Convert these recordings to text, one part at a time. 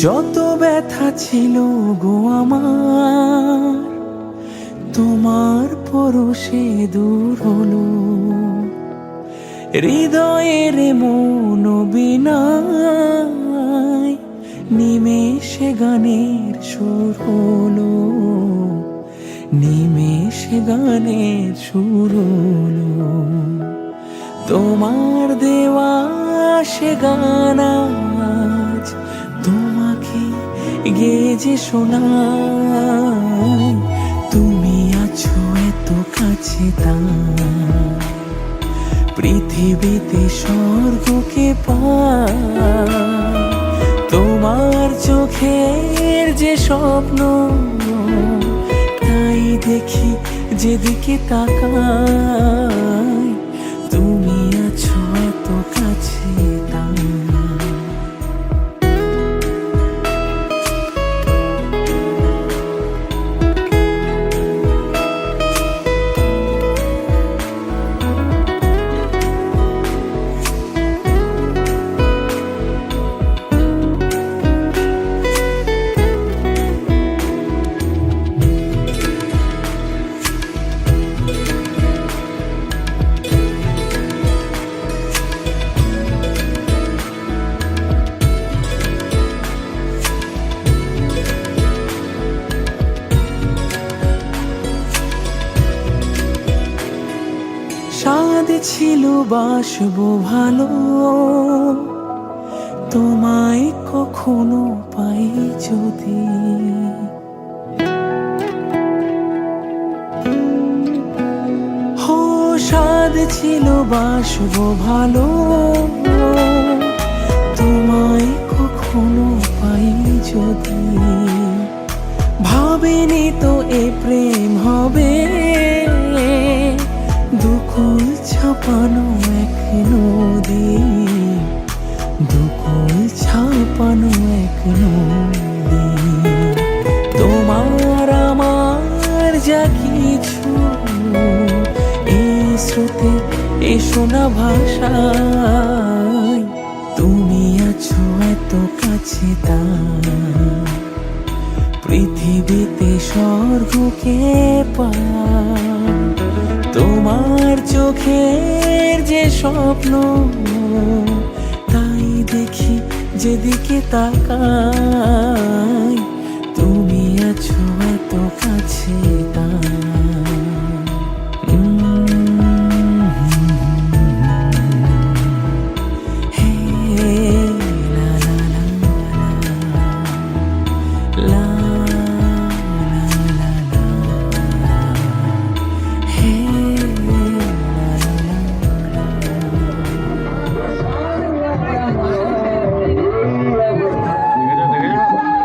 যত ব্যথা ছিল গো আমার, তোমার পরশে দূর হলো। হৃদয়ের মন বিনায় নিমেষে গানের সুর হলো, নিমেষে গানের সুর হলো। তোমার দেওয়া সে গান আজ তোমাকে গেয়ে যে শোনাই। তুমি আছো এত কাছে তাই পৃথিবীতে স্বর্গকে পাই। তোমার চোখের যে স্বপ্ন তাই দেখি যেদিকে তাকাই। তুমি আছো এত কাছে তাই। স্বাদ ছিল বাসবো ভালো, তোমায় কখনো পাই যদি। হো স্বাদ ছিল বাসবো ভালো, তোমায় কখনো পাই যদি। ভাবিনি তো এ প্রেম হবে, দুকুল ছাপানো এক নদী, দুকুল ছাপানো এক নদী। তোমার আমার যা কিছু এই স্রোতে এ শোনা ভাষায়। তুমি আছো এত কাছে তাই পৃথিবীতে স্বর্গকে পাই। তোমার চোখের যে স্বপ্ন তাই দেখি যেদিকে তাকাই। তুমি আছো এত কাছে তাই।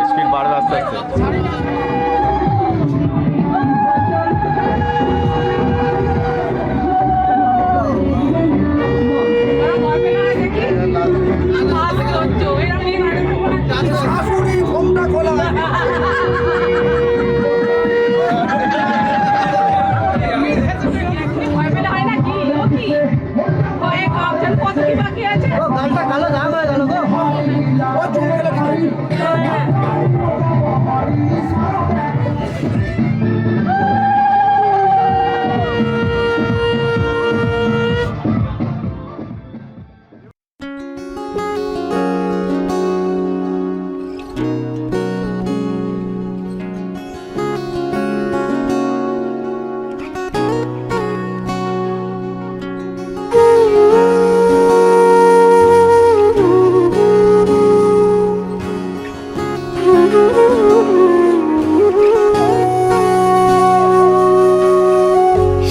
স্পিড বাড়বে আস্তে আস্তে। কালো দাম হয়ে গেল গো।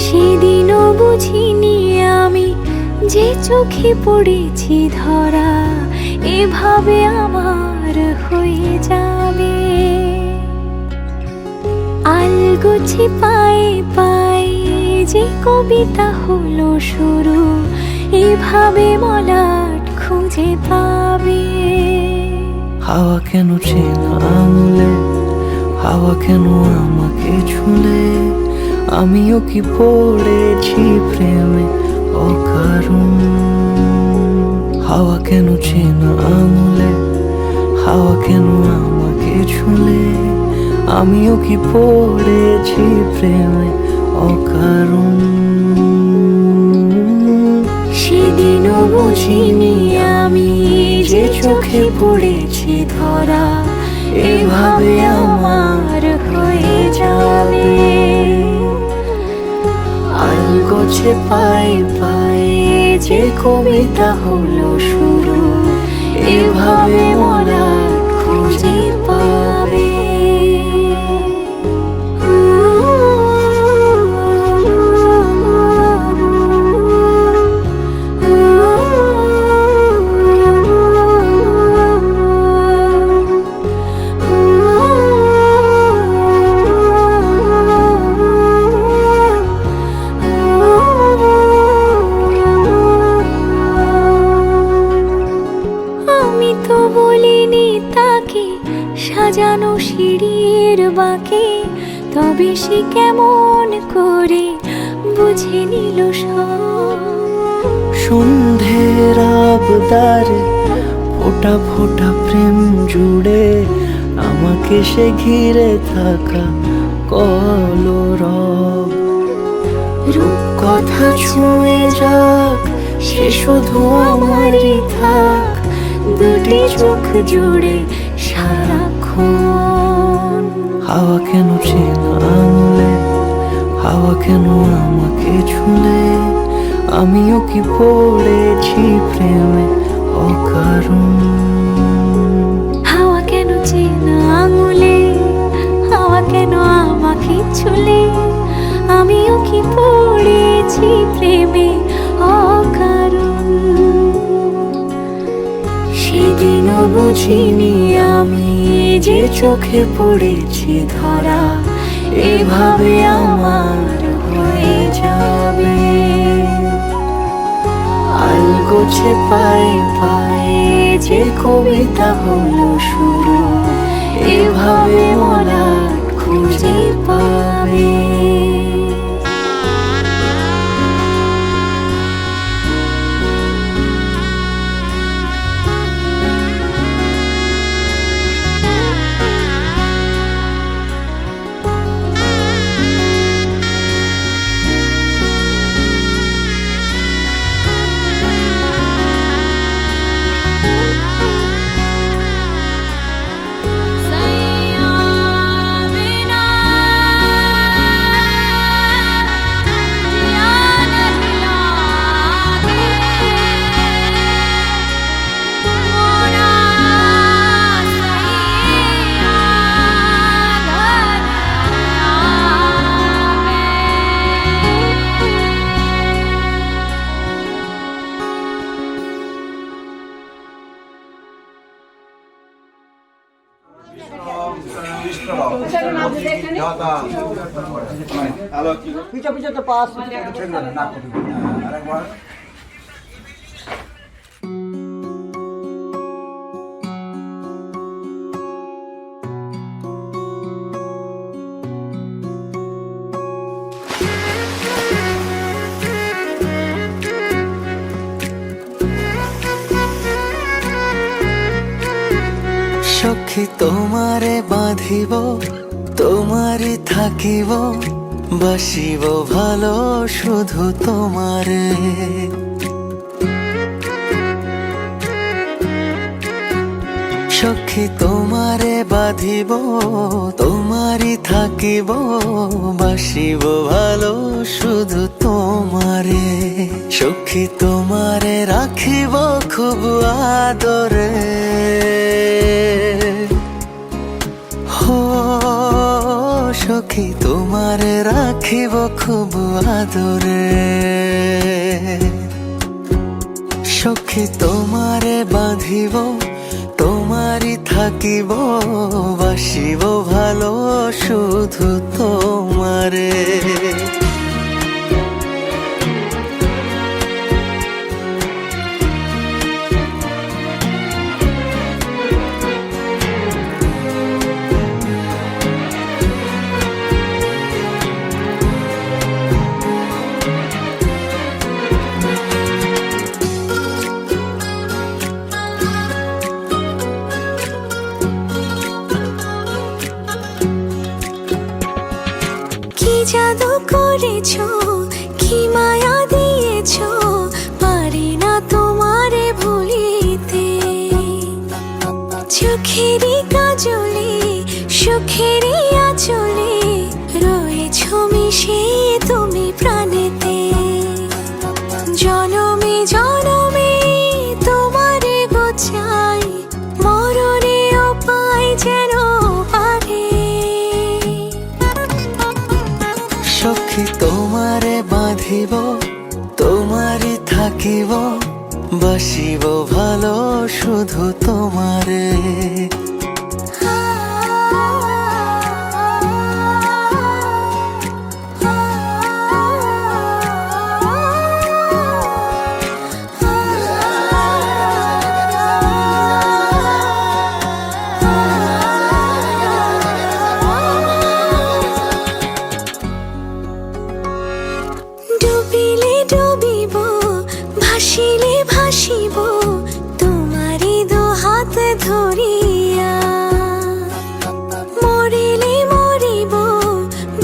সেদিনও বুঝিনি আমি যে চোখে পড়েছি ধরা এভাবে আমার হয়ে যাবে। আলগোছে পায়ে পায়ে যে কবিতা হলো শুরু এভাবে মলাট খুঁজে পাবে। হাওয়া কেন চেনা আঙুলে, হাওয়া কেন আমাকে ছুলে, আমিও কি পড়েছি প্রেমে অকারণ। হাওয়া কেন চেনা আঙুলে, হাওয়া কেন আমাকে ছুলে, আমিও কি পড়েছি প্রেমে অকারণ। সেদিনও বুঝিনি আমি যে চোখে পড়েছি ধরা, এভাবে আমার হয়ে যাবে। আলগোছে পায়ে পায়ে যে কবিতা হলো শুরু, এভাবে মলাট খুঁজে পাবে। আমি তো বলিনি তাকে সাজানো সিঁড়ির বাঁকে, তবে সে কেমন করে বুঝে নিল সব। সন্ধ্যের আবদারে ফোটা ফোটা প্রেম জুড়ে, আমাকে সে ঘিরে থাকা কলরব। রূপকথা ছুঁয়ে যাক, সে শুধু আমারই থাক, দুটি চোখ জুড়ে সারাক্ষণ। হাওয়া কেন চেনা আঙুলে, হাওয়া কেন আমাকে ছুলে, আমিও কি পড়েছি প্রেমে অকারণ। হাওয়া কেন চেনা আঙুলে, হাওয়া কেন আমাকে ছুলে, আমিও কি পড়েছি প্রেমে অকারণ। সেদিনও বুঝিনি আমি যে চোখে পড়েছি ধরা, এভাবে আমার হয়ে যাবে। আলগোছে পায়ে পায়ে যে কবিতা হলো শুরু, এভাবে মলাট খুঁজে পাবে। পিছা পিছা তো পাস। সখী তোমারে বাঁধিব, তোমারে থাকিব, বাসিব ভালো শুধু তোমারে। সখী তোমারে বাঁধিব, তোমারই থাকিব, বাসিব ভালো শুধু তোমারে। সখী তোমারে রাখিব খুব আদরে, হো সখী তোমারে রাখিব খুব আদরে। সখী তোমারে বাঁধিব, তোমারই থাকিব, বাসিব ভালো শুধু তোমারে। চোখেরই কাজলে সুখেরই আঁচলে রয়েছো মিশে তুমি প্রাণেতে। জনমে জনমে তোমারে গো চাই, মরণেও পাই যেন পারে। সখী তোমারে বাঁধিব, তোমারই থাকিব, বাসিব ভালো শুধু তোমারে। ডুবিলে ডুবিব, ভাসিলে ভাসিব, তোমারই দু হাত ধরিয়া। মরিলে মরিব,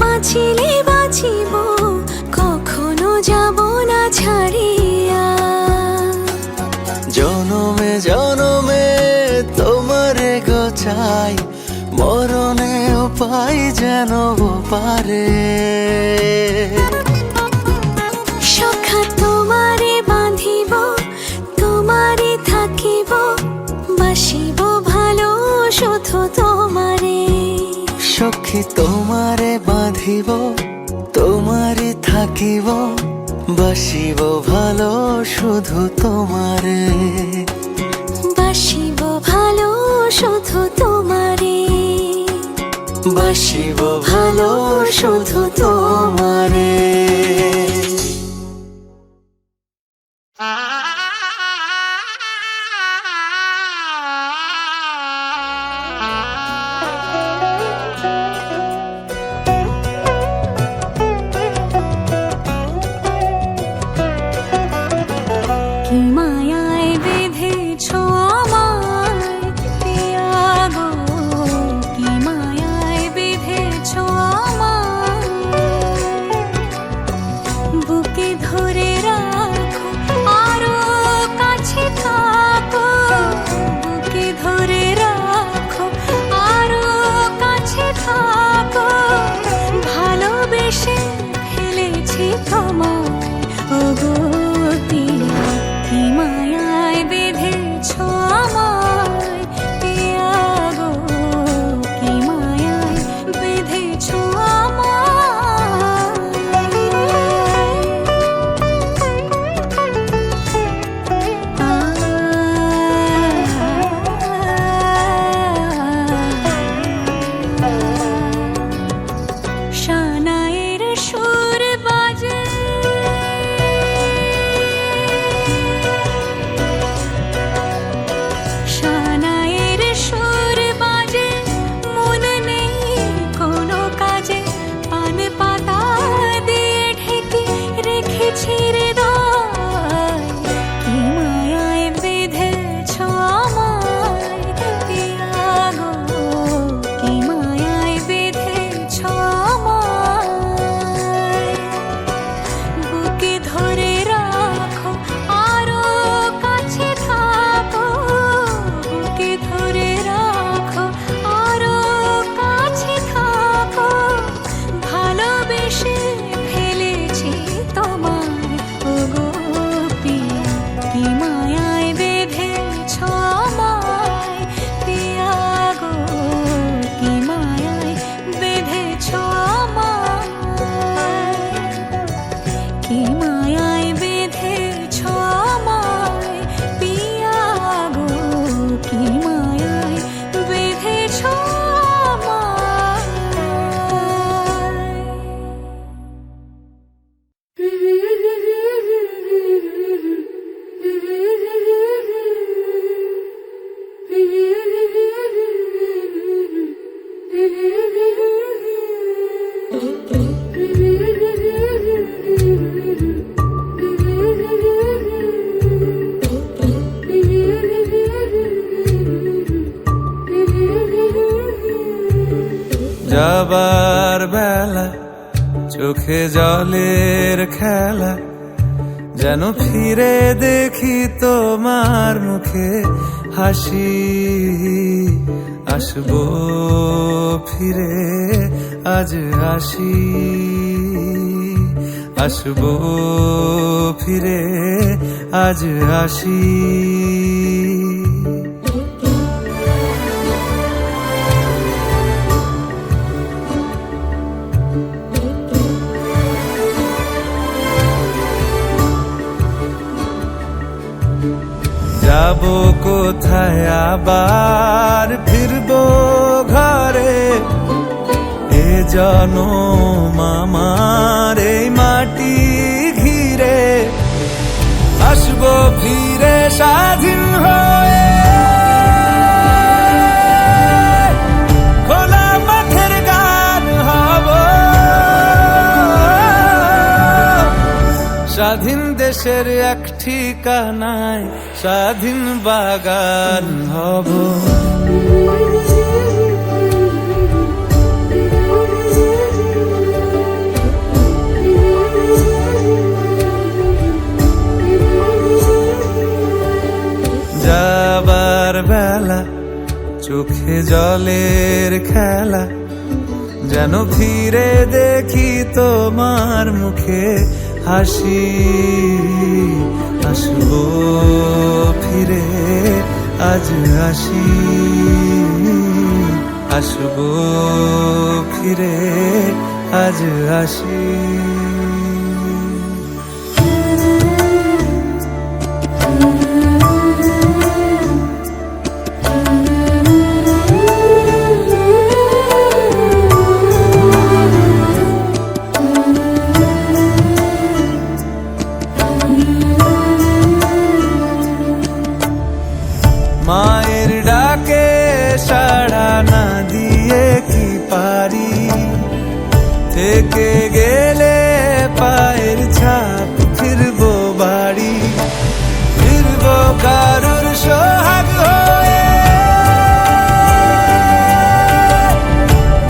বাঁচিলে বাঁচিব, কখনো যাব না ছাড়িয়া। জনমে জনমে তোমারে গো চাই, মরণেও পাই যেন পারে। সখা তোমারে বাঁধিব, তোমারে থাকিব, বাসিব ভালো শুধু তোমারে। সখী তোমারে বাঁধিব, তোমারই থাকিব, বাসিব ভালো শুধু তোমারে। বাসিব ভালো শুধু তোমারে। বাসিব ভালো শুধু তোমারে। কি মায়ায় বেঁধেছো আমায় পিয়া গো, কি মায়ায় বেঁধেছো আমায়। বুকে ধরে রাখো আরো কাছে থাকো, বুকে ধরে রাখো আরো কাছে থাকো। ভালোবেসে ফেলেছি তোমায় ওগো পিয়া, কি মায়ায় বেঁধেছো আমায় পিয়া গো, কি মায়ায় বেঁধেছো আমায়। শানায়ের সুর বাজে, শানায়ের সুর বাজে, মন নেই কোনো কাজে। পান পাতা দিয়ে ঢেকে রেখেছি হৃদয়, কি মায়ায় বেঁধেছো আমায় পিয়া গো, কি মায়ায় বেঁধেছো আমায়। বুকে ধরে রাখো আরো কাছে থাকো, বুকে ধরে রাখো আরো কাছে থাকো। ভালোবেসে ফেলেছি তোমায় ওগো পিয়া, কি মায়ায় বেঁধেছো আমায় পিয়া গো, কি মায়ায় বেঁধেছো আমায়। কি মায়ায় বেঁধেছো আমায় পিয়া গো, কি মায়ায় বেঁধেছো যাবার বেলা চোখে জলের খেলা, যেন ফিরে দেখি তোমার মুখে হাসি। আসবো ফিরে আজ আসি, আসবো ফিরে আজ আসি। যাবো কোথায় আবার ফিরবো ঘরে, এ জনম আমার এই মাটি ঘিরে। আসবো ফিরে স্বাধীন হয়ে, খোলা মাঠের গান হব, স্বাধীন দেশের এক ঠিকানায় স্বাধীন বাগান হব। যাবার বেলা চোখে জলের খেলা, যেন ফিরে দেখি তোমার মুখে হাসি। আসবো ফিরে আজ আসি, আসবো ফিরে আজ আসি। মায়ের ডাকে সাড়া না দিয়ে কি পারি, থেকে গেলে পায়ের ছাপ ফিরবো বাড়ি। ফিরবো কারুর সোহাগ হয়ে,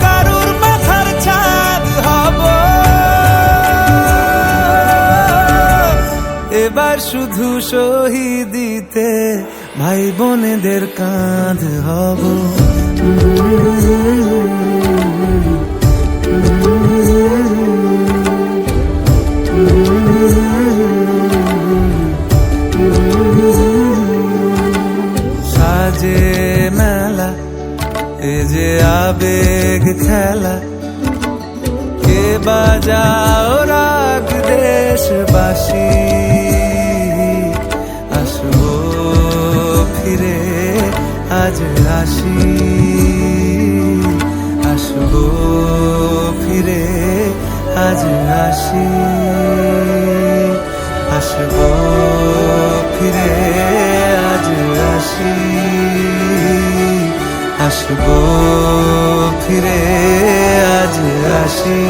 কারুর মাথার ছাদ হব। এবার শুধু শহীদিতে ভাই বোনেদের কাঁধ হব। সাজে মেলা এ যে আবেগ খেলা, কে বাজাও রাগ দেশবাসী। আসবো ফিরে আজ আসি, আসবো ফিরে আজ আসি, আসবো ফিরে আজ আসি, আসবো ফিরে আজ আসি।